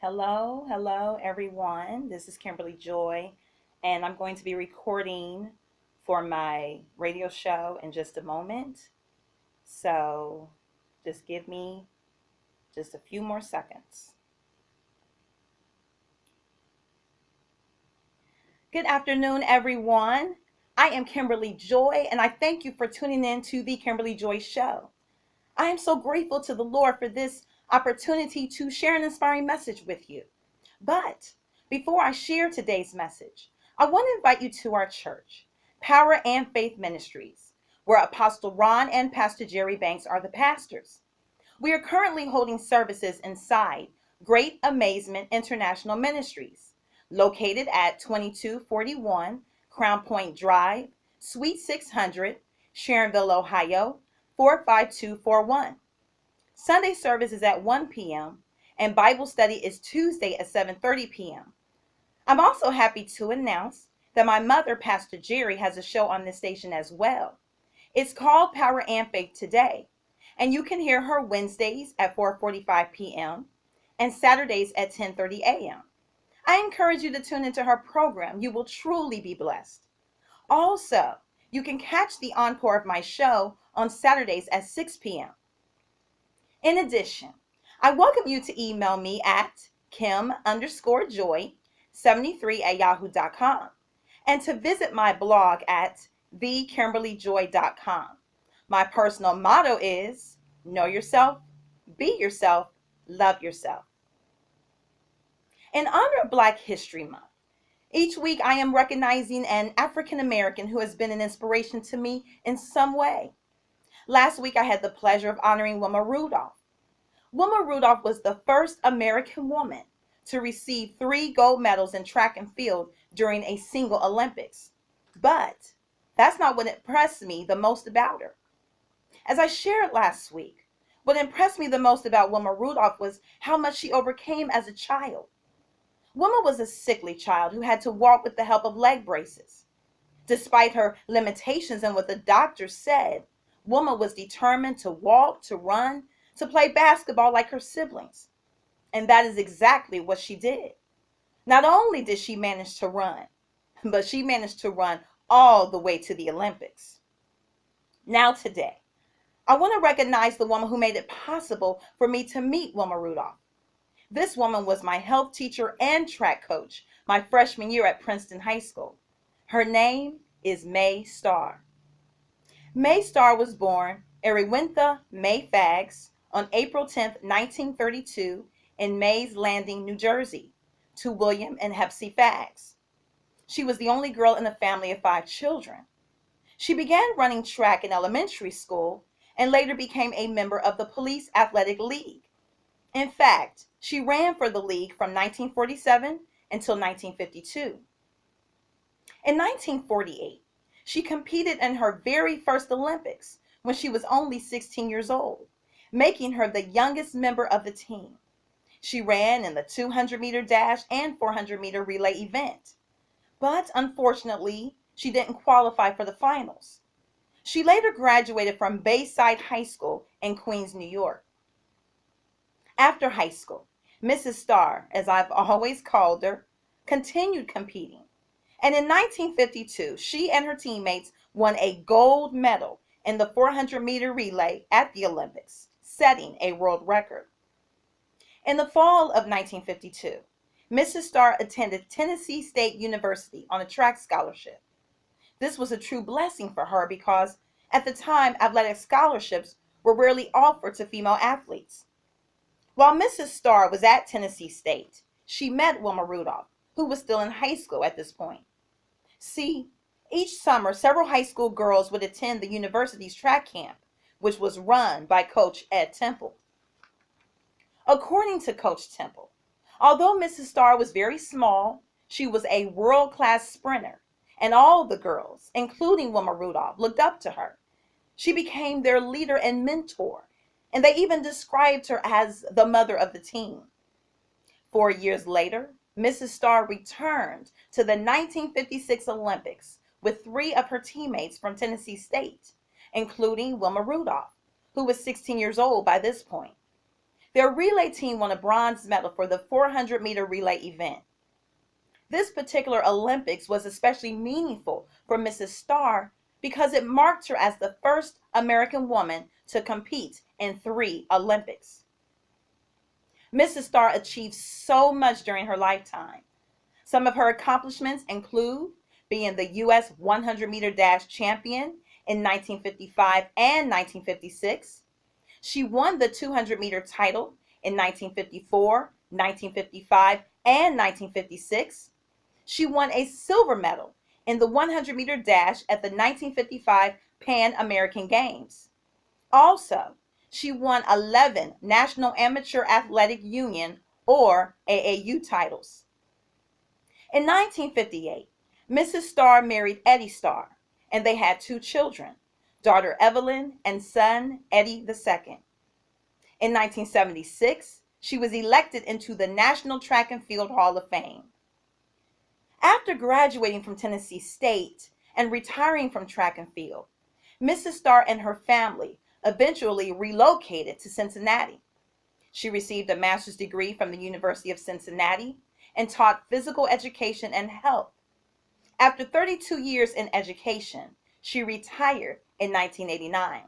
Hello, everyone. This is Kimberly Joy, and I'm going to be recording for my radio show in just a moment. So just give me just a few more seconds. Good afternoon, everyone. I am Kimberly Joy, and I thank you for tuning in to the Kimberly Joy Show. I am so grateful to the Lord for this opportunity to share an inspiring message with you. But before I share today's message, I want to invite you to our church, Power and Faith Ministries, where Apostle Ron and Pastor Jerry Banks are the pastors. We are currently holding services inside Great Amazement International Ministries, located at 2241 Crown Point Drive, Suite 600, Sharonville, Ohio, 45241. Sunday service is at 1 p.m. and Bible study is Tuesday at 7:30 p.m. I'm also happy to announce that my mother, Pastor Jerry, has a show on this station as well. It's called Power and Faith Today, and you can hear her Wednesdays at 4:45 p.m. and Saturdays at 10:30 a.m. I encourage you to tune into her program. You will truly be blessed. Also, you can catch the encore of my show on Saturdays at 6 p.m. In addition, I welcome you to email me at kim_joy73@yahoo.com and to visit my blog at thekimberlyjoy.com. My personal motto is know yourself, be yourself, love yourself. In honor of Black History Month, each week I am recognizing an African American who has been an inspiration to me in some way. Last week I had the pleasure of honoring Wilma Rudolph. Wilma Rudolph was the first American woman to receive 3 gold medals in track and field during a single Olympics. But that's not what impressed me the most about her. As I shared last week, what impressed me the most about Wilma Rudolph was how much she overcame as a child. Wilma was a sickly child who had to walk with the help of leg braces. Despite her limitations and what the doctors said, Wilma was determined to walk, to run, to play basketball like her siblings. And that is exactly what she did. Not only did she manage to run, but she managed to run all the way to the Olympics. Now today, I want to recognize the woman who made it possible for me to meet Wilma Rudolph. This woman was my health teacher and track coach my freshman year at Princeton High School. Her name is May Starr. May Starr was born Eriwintha May Faggs on April 10, 1932, in Mays Landing, New Jersey, to William and Hepsy Faggs. She was the only girl in a family of 5 children. She began running track in elementary school and later became a member of the Police Athletic League. In fact, she ran for the league from 1947 until 1952. In 1948, she competed in her very first Olympics when she was only 16 years old, making her the youngest member of the team. She ran in the 200-meter dash and 400-meter relay event, but unfortunately, she didn't qualify for the finals. She later graduated from Bayside High School in Queens, New York. After high school, Mrs. Starr, as I've always called her, continued competing. And in 1952, she and her teammates won a gold medal in the 400-meter relay at the Olympics, setting a world record. In the fall of 1952, Mrs. Starr attended Tennessee State University on a track scholarship. This was a true blessing for her because at the time, athletic scholarships were rarely offered to female athletes. While Mrs. Starr was at Tennessee State, she met Wilma Rudolph, who was still in high school at this point. See, each summer, several high school girls would attend the university's track camp, which was run by Coach Ed Temple. According to Coach Temple, although Mrs. Starr was very small, she was a world-class sprinter, and all the girls, including Wilma Rudolph, looked up to her. She became their leader and mentor, and they even described her as the mother of the team. 4 years later, Mrs. Starr returned to the 1956 Olympics with 3 of her teammates from Tennessee State, including Wilma Rudolph, who was 16 years old by this point. Their relay team won a bronze medal for the 400-meter relay event. This particular Olympics was especially meaningful for Mrs. Starr because it marked her as the first American woman to compete in 3 Olympics. Mrs. Starr achieved so much during her lifetime. Some of her accomplishments include being the U.S. 100-meter dash champion in 1955 and 1956. She won the 200-meter title in 1954, 1955, and 1956. She won a silver medal in the 100-meter dash at the 1955 Pan American Games. Also, she won 11 National Amateur Athletic Union or AAU titles. In 1958, Mrs. Starr married Eddie Starr, and they had 2 children, daughter Evelyn and son Eddie II. In 1976, she was elected into the National Track and Field Hall of Fame. After graduating from Tennessee State and retiring from track and field, Mrs. Starr and her family eventually relocated to Cincinnati. She received a master's degree from the University of Cincinnati and taught physical education and health. After 32 years in education, she retired in 1989.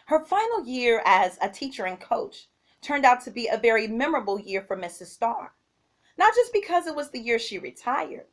Her final year as a teacher and coach turned out to be a very memorable year for Mrs. Starr. Not just because it was the year she retired,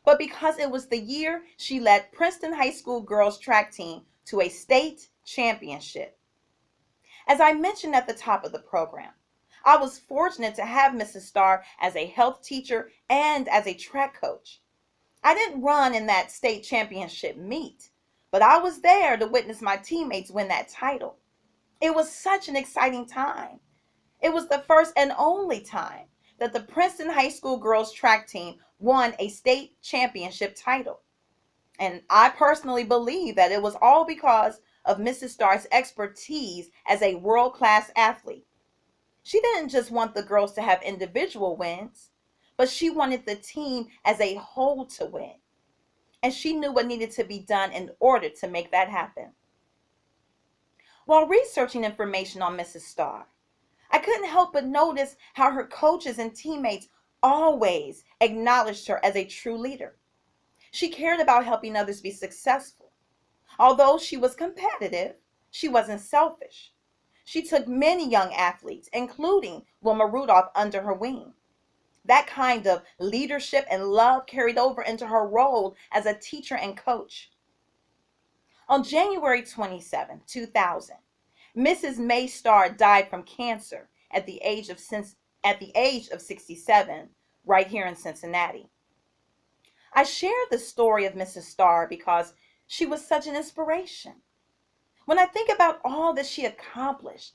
but because it was the year she led Princeton High School girls track team to a state championship. As I mentioned at the top of the program, I was fortunate to have Mrs. Starr as a health teacher and as a track coach. I didn't run in that state championship meet, but I was there to witness my teammates win that title. It was such an exciting time. It was the first and only time that the Princeton High School girls track team won a state championship title. And I personally believe that it was all because of Mrs. Starr's expertise as a world-class athlete. She didn't just want the girls to have individual wins, but she wanted the team as a whole to win. And she knew what needed to be done in order to make that happen. While researching information on Mrs. Starr, I couldn't help but notice how her coaches and teammates always acknowledged her as a true leader. She cared about helping others be successful. Although she was competitive, she wasn't selfish. She took many young athletes, including Wilma Rudolph, under her wing. That kind of leadership and love carried over into her role as a teacher and coach. On January 27, 2000, Mrs. May Starr died from cancer at the age of 67, right here in Cincinnati. I share the story of Mrs. Starr because she was such an inspiration. When I think about all that she accomplished,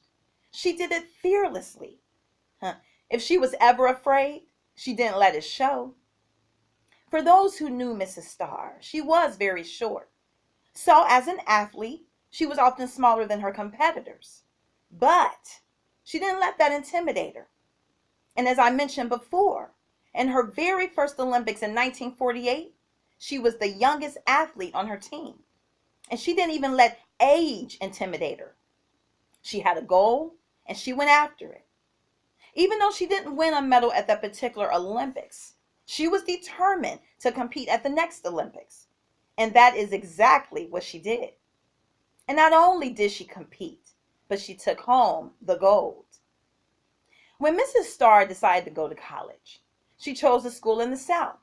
she did it fearlessly. If she was ever afraid, she didn't let it show. For those who knew Mrs. Starr, she was very short. So as an athlete, she was often smaller than her competitors. But she didn't let that intimidate her. And as I mentioned before, in her very first Olympics in 1948, she was the youngest athlete on her team. And she didn't even let age intimidate her. She had a goal and she went after it. Even though she didn't win a medal at that particular Olympics, she was determined to compete at the next Olympics. And that is exactly what she did. And not only did she compete, but she took home the gold. When Mrs. Starr decided to go to college, she chose a school in the South.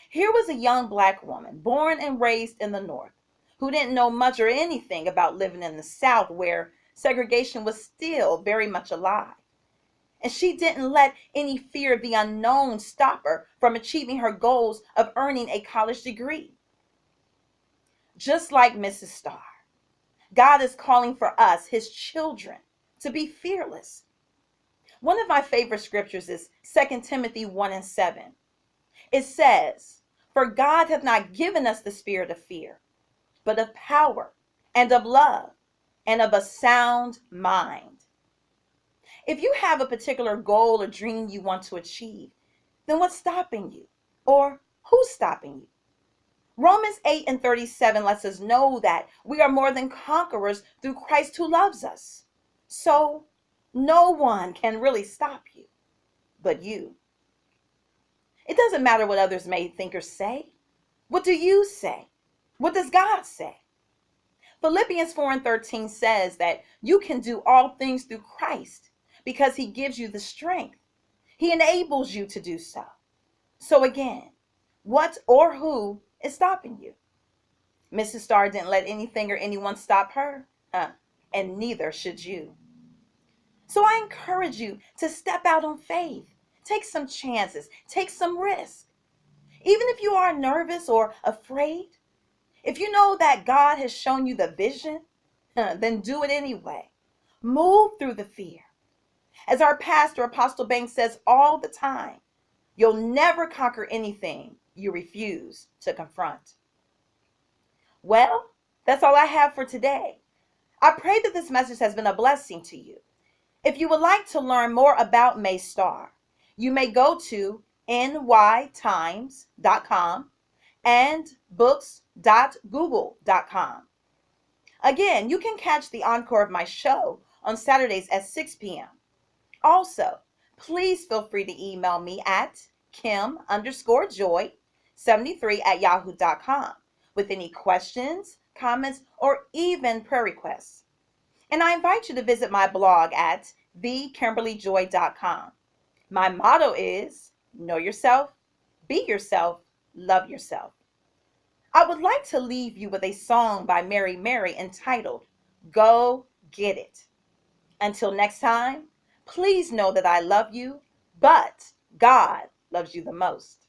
Here was a young black woman, born and raised in the North, who didn't know much or anything about living in the South, where segregation was still very much alive. And she didn't let any fear of the unknown stop her from achieving her goals of earning a college degree. Just like Mrs. Starr, God is calling for us, his children, to be fearless. One of my favorite scriptures is 2 Timothy 1:7. It says, "For God hath not given us the spirit of fear, but of power and of love and of a sound mind." If you have a particular goal or dream you want to achieve, then what's stopping you? Or who's stopping you? Romans 8:37 lets us know that we are more than conquerors through Christ who loves us. So, No one can really stop you but you. It doesn't matter what others may think or say. What do you say? What does God say? Philippians 4:13 says that you can do all things through Christ because he gives you the strength. He enables you to do so. So again, what or who is stopping you? Mrs. Starr didn't let anything or anyone stop her, and neither should you. So I encourage you to step out on faith. Take some chances. Take some risk. Even if you are nervous or afraid, if you know that God has shown you the vision, then do it anyway. Move through the fear. As our pastor, Apostle Banks, says all the time, you'll never conquer anything you refuse to confront. Well, that's all I have for today. I pray that this message has been a blessing to you. If you would like to learn more about May Starr, you may go to nytimes.com and books.google.com. Again, you can catch the encore of my show on Saturdays at 6 p.m. Also, please feel free to email me at kim_joy73@yahoo.com with any questions, comments, or even prayer requests. And I invite you to visit my blog at thekimberlyjoy.com. My motto is know yourself, be yourself, love yourself. I would like to leave you with a song by Mary Mary entitled Go Get It. Until next time, please know that I love you, but God loves you the most.